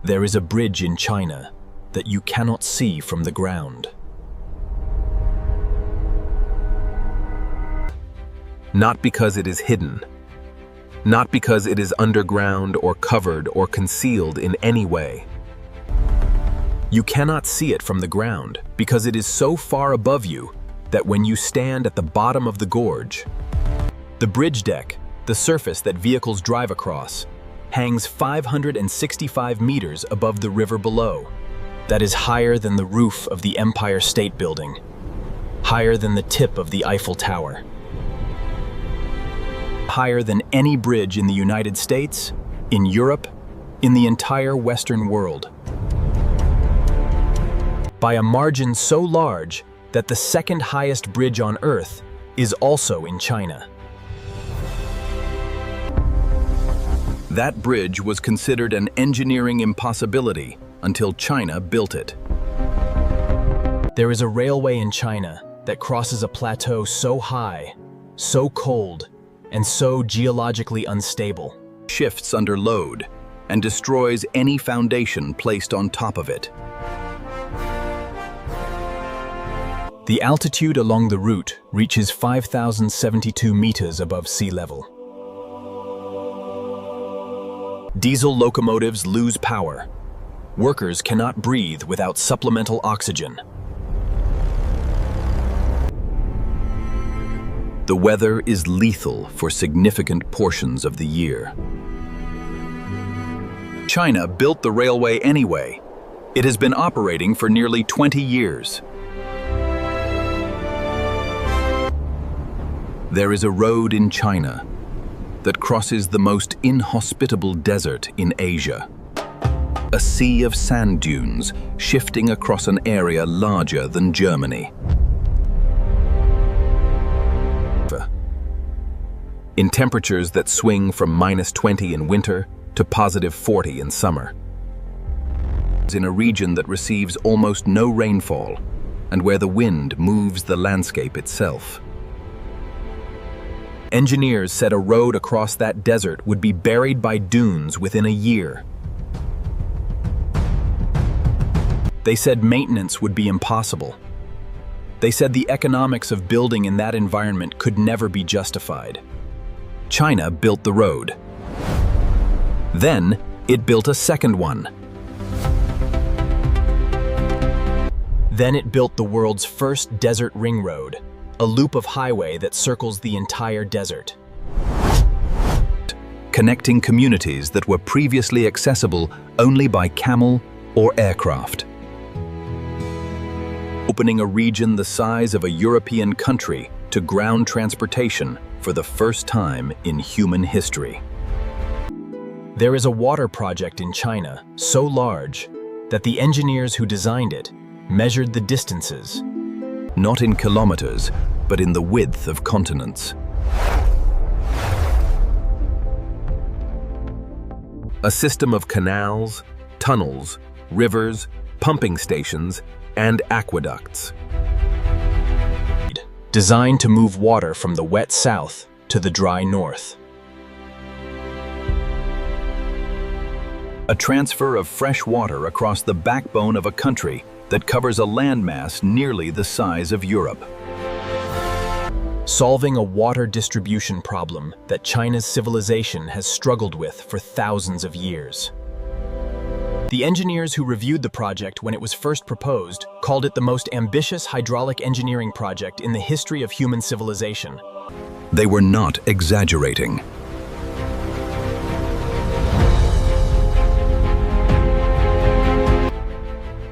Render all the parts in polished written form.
There is a bridge in China that you cannot see from the ground. Not because it is hidden, not because it is underground or covered or concealed in any way. You cannot see it from the ground because it is so far above you that when you stand at the bottom of the gorge, the bridge deck, the surface that vehicles drive across, hangs 565 meters above the river below. That is higher than the roof of the Empire State Building, higher than the tip of the Eiffel Tower, higher than any bridge in the United States, in Europe, in the entire Western world. By a margin so large that the second highest bridge on Earth is also in China. That bridge was considered an engineering impossibility until China built it. There is a railway in China that crosses a plateau so high, so cold, and so geologically unstable. Shifts under load and destroys any foundation placed on top of it. The altitude along the route reaches 5,072 meters above sea level. Diesel locomotives lose power. Workers cannot breathe without supplemental oxygen. The weather is lethal for significant portions of the year. China built the railway anyway. It has been operating for nearly 20 years. There is a road in China that crosses the most inhospitable desert in Asia. A sea of sand dunes shifting across an area larger than Germany. In temperatures that swing from -20 in winter to +40 in summer. In a region that receives almost no rainfall and where the wind moves the landscape itself. Engineers said a road across that desert would be buried by dunes within a year. They said maintenance would be impossible. They said the economics of building in that environment could never be justified. China built the road. Then it built a second one. Then it built the world's first desert ring road, a loop of highway that circles the entire desert, connecting communities that were previously accessible only by camel or aircraft. Opening a region the size of a European country to ground transportation for the first time in human history. There is a water project in China so large that the engineers who designed it measured the distances, not in kilometers, but in the width of continents. A system of canals, tunnels, rivers, pumping stations, and aqueducts. Designed to move water from the wet south to the dry north. A transfer of fresh water across the backbone of a country that covers a landmass nearly the size of Europe. Solving a water distribution problem that China's civilization has struggled with for thousands of years. The engineers who reviewed the project when it was first proposed called it the most ambitious hydraulic engineering project in the history of human civilization. They were not exaggerating.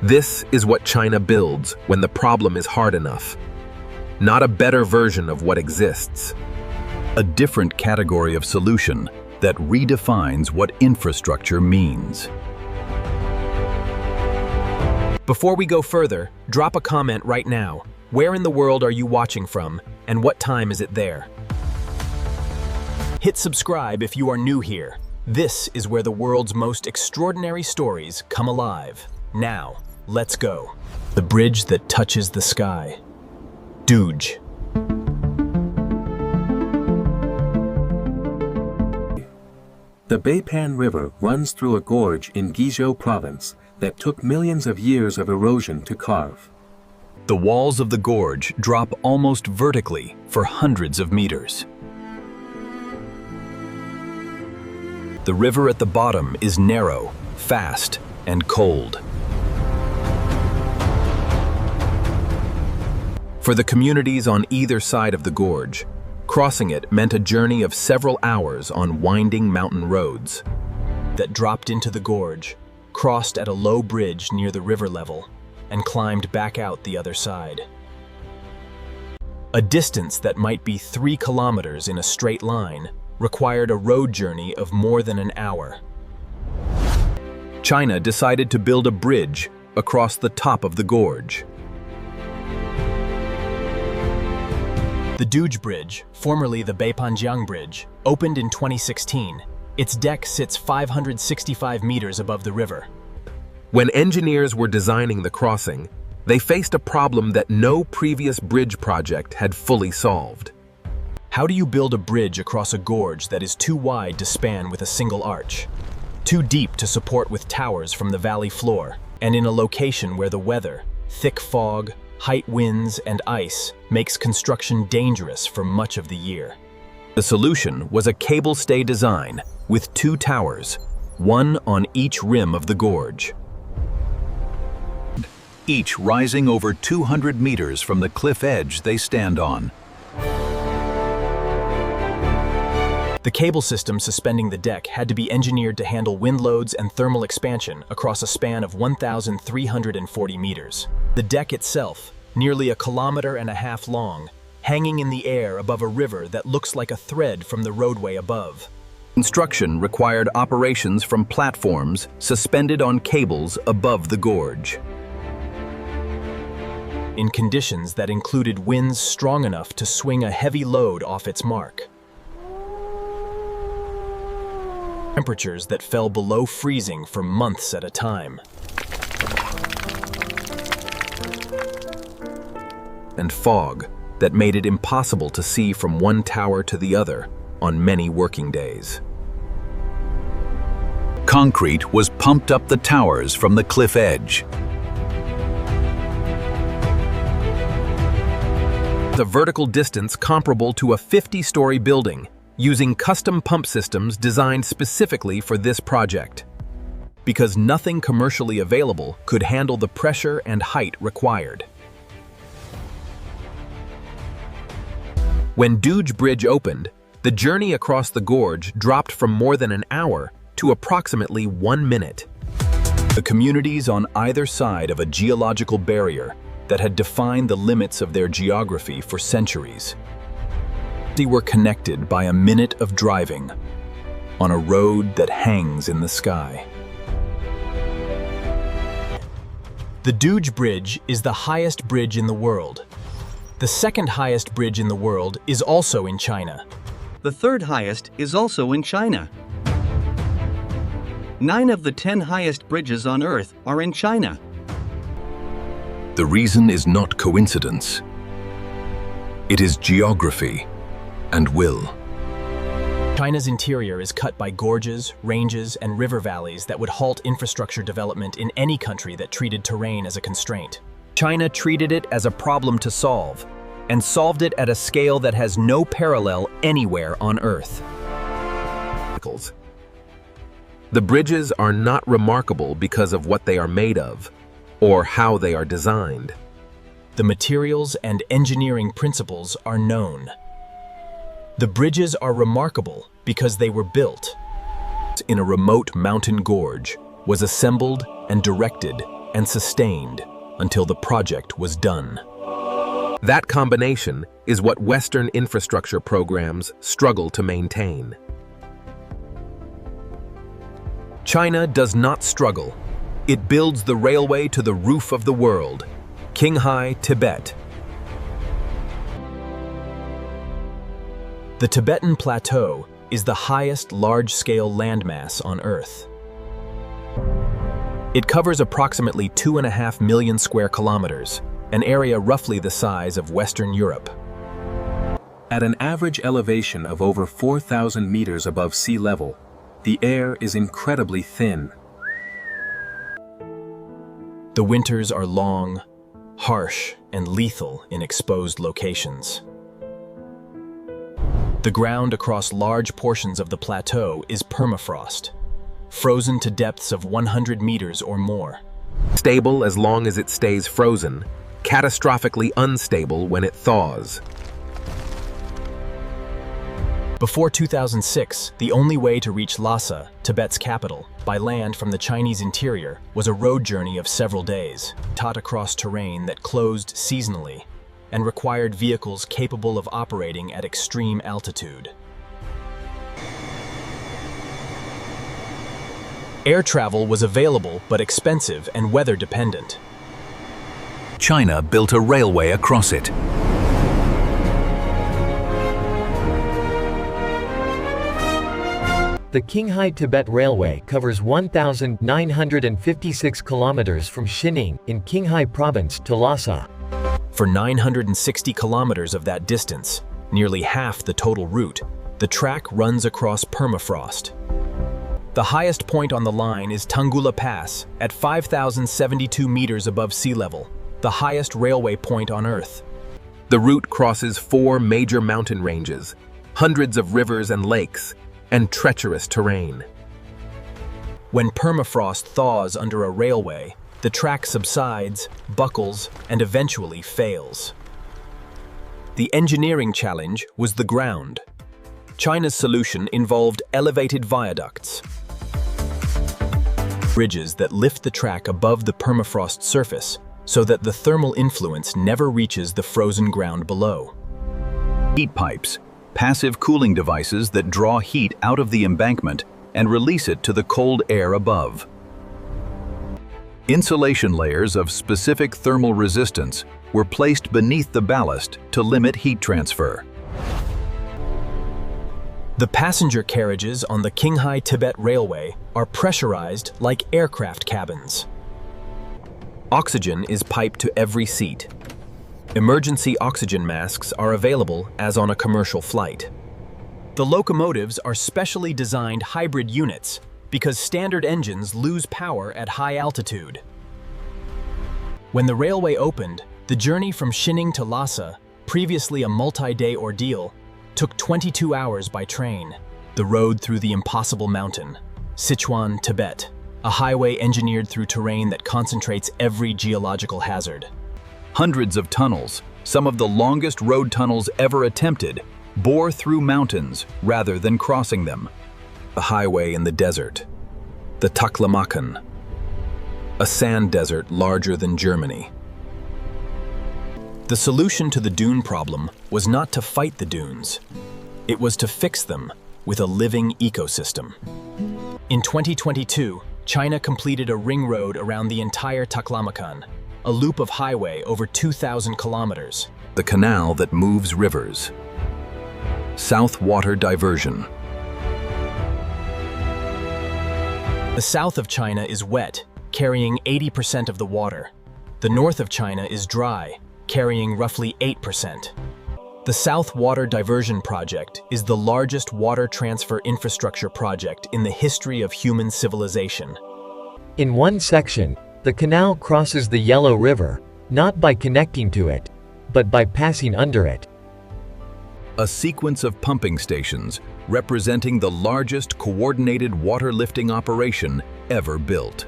This is what China builds when the problem is hard enough. Not a better version of what exists. A different category of solution that redefines what infrastructure means. Before we go further, drop a comment right now. Where in the world are you watching from, and what time is it there? Hit subscribe if you are new here. This is where the world's most extraordinary stories come alive. Now, let's go. The bridge that touches the sky. Doge. The Beipan River runs through a gorge in Guizhou province that took millions of years of erosion to carve. The walls of the gorge drop almost vertically for hundreds of meters. The river at the bottom is narrow, fast, and cold. For the communities on either side of the gorge, crossing it meant a journey of several hours on winding mountain roads that dropped into the gorge, crossed at a low bridge near the river level, and climbed back out the other side. A distance that might be 3 kilometers in a straight line required a road journey of more than an hour. China decided to build a bridge across the top of the gorge. The Duge Bridge, formerly the Beipanjiang Bridge, opened in 2016. Its deck sits 565 meters above the river. When engineers were designing the crossing, they faced a problem that no previous bridge project had fully solved. How do you build a bridge across a gorge that is too wide to span with a single arch, too deep to support with towers from the valley floor, and in a location where the weather, thick fog, height winds, and ice makes construction dangerous for much of the year? The solution was a cable stay design with 2 towers, one on each rim of the gorge, each rising over 200 meters from the cliff edge they stand on. The cable system suspending the deck had to be engineered to handle wind loads and thermal expansion across a span of 1,340 meters. The deck itself, nearly 1.5 kilometers long, hanging in the air above a river that looks like a thread from the roadway above. Construction required operations from platforms suspended on cables above the gorge, in conditions that included winds strong enough to swing a heavy load off its mark. Temperatures that fell below freezing for months at a time, and fog that made it impossible to see from one tower to the other on many working days. Concrete was pumped up the towers from the cliff edge. A vertical distance comparable to a 50-story building, using custom pump systems designed specifically for this project, because nothing commercially available could handle the pressure and height required. When Duge Bridge opened, the journey across the gorge dropped from more than an hour to approximately 1 minute. The communities on either side of a geological barrier that had defined the limits of their geography for centuries. They were connected by a minute of driving on a road that hangs in the sky. The Duge Bridge is the highest bridge in the world. The second highest bridge in the world is also in China. The third highest is also in China. 9 of the 10 highest bridges on Earth are in China. The reason is not coincidence. It is geography and will. China's interior is cut by gorges, ranges, and river valleys that would halt infrastructure development in any country that treated terrain as a constraint. China treated it as a problem to solve, and solved it at a scale that has no parallel anywhere on Earth. The bridges are not remarkable because of what they are made of, or how they are designed. The materials and engineering principles are known. The bridges are remarkable because they were built in a remote mountain gorge, was assembled and directed and sustained until the project was done. That combination is what Western infrastructure programs struggle to maintain. China does not struggle. It builds the railway to the roof of the world, Qinghai, Tibet. The Tibetan Plateau is the highest large-scale landmass on Earth. It covers approximately 2.5 million square kilometers, an area roughly the size of Western Europe. At an average elevation of over 4,000 meters above sea level, The air is incredibly thin. The winters are long, harsh, and lethal in exposed locations. The ground across large portions of the plateau is permafrost, frozen to depths of 100 meters or more. Stable as long as it stays frozen, catastrophically unstable when it thaws. Before 2006, the only way to reach Lhasa, Tibet's capital, by land from the Chinese interior was a road journey of several days, taught across terrain that closed seasonally and required vehicles capable of operating at extreme altitude. Air travel was available but expensive and weather-dependent. China built a railway across it. The Qinghai-Tibet Railway covers 1,956 kilometers from Xining in Qinghai Province to Lhasa. For 960 kilometers of that distance, nearly half the total route, the track runs across permafrost. The highest point on the line is Tungula Pass at 5,072 meters above sea level, the highest railway point on Earth. The route crosses 4 major mountain ranges, hundreds of rivers and lakes, and treacherous terrain. When permafrost thaws under a railway, the track subsides, buckles, and eventually fails. The engineering challenge was the ground. China's solution involved elevated viaducts, bridges that lift the track above the permafrost surface so that the thermal influence never reaches the frozen ground below. Heat pipes, passive cooling devices that draw heat out of the embankment and release it to the cold air above. Insulation layers of specific thermal resistance were placed beneath the ballast to limit heat transfer. The passenger carriages on the Qinghai-Tibet Railway are pressurized like aircraft cabins. Oxygen is piped to every seat. Emergency oxygen masks are available as on a commercial flight. The locomotives are specially designed hybrid units because standard engines lose power at high altitude. When the railway opened, the journey from Xining to Lhasa, previously a multi-day ordeal, took 22 hours by train. The road through the impossible mountain, Sichuan, Tibet, a highway engineered through terrain that concentrates every geological hazard. Hundreds of tunnels, some of the longest road tunnels ever attempted, bore through mountains rather than crossing them. The highway in the desert, the Taklamakan, a sand desert larger than Germany. The solution to the dune problem was not to fight the dunes. It was to fix them with a living ecosystem. In 2022, China completed a ring road around the entire Taklamakan, a loop of highway over 2,000 kilometers. The canal that moves rivers. South Water Diversion. The south of China is wet, carrying 80% of the water. The north of China is dry, carrying roughly 8%. The South Water Diversion Project is the largest water transfer infrastructure project in the history of human civilization. In one section, the canal crosses the Yellow River, not by connecting to it, but by passing under it. A sequence of pumping stations representing the largest coordinated water lifting operation ever built.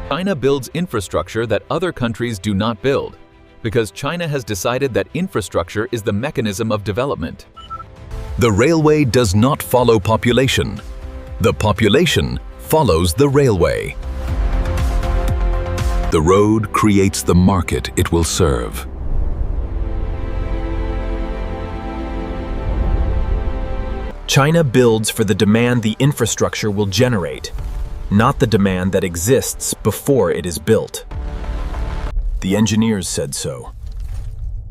China builds infrastructure that other countries do not build, because China has decided that infrastructure is the mechanism of development. The railway does not follow population. The population follows the railway. The road creates the market it will serve. China builds for the demand the infrastructure will generate, not the demand that exists before it is built. The engineers said so.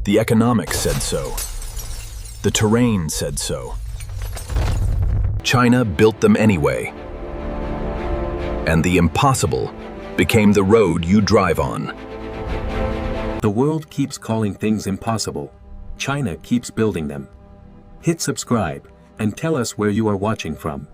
The economics said so. The terrain said so. China built them anyway. And the impossible became the road you drive on. The world keeps calling things impossible. China keeps building them. Hit subscribe and tell us where you are watching from.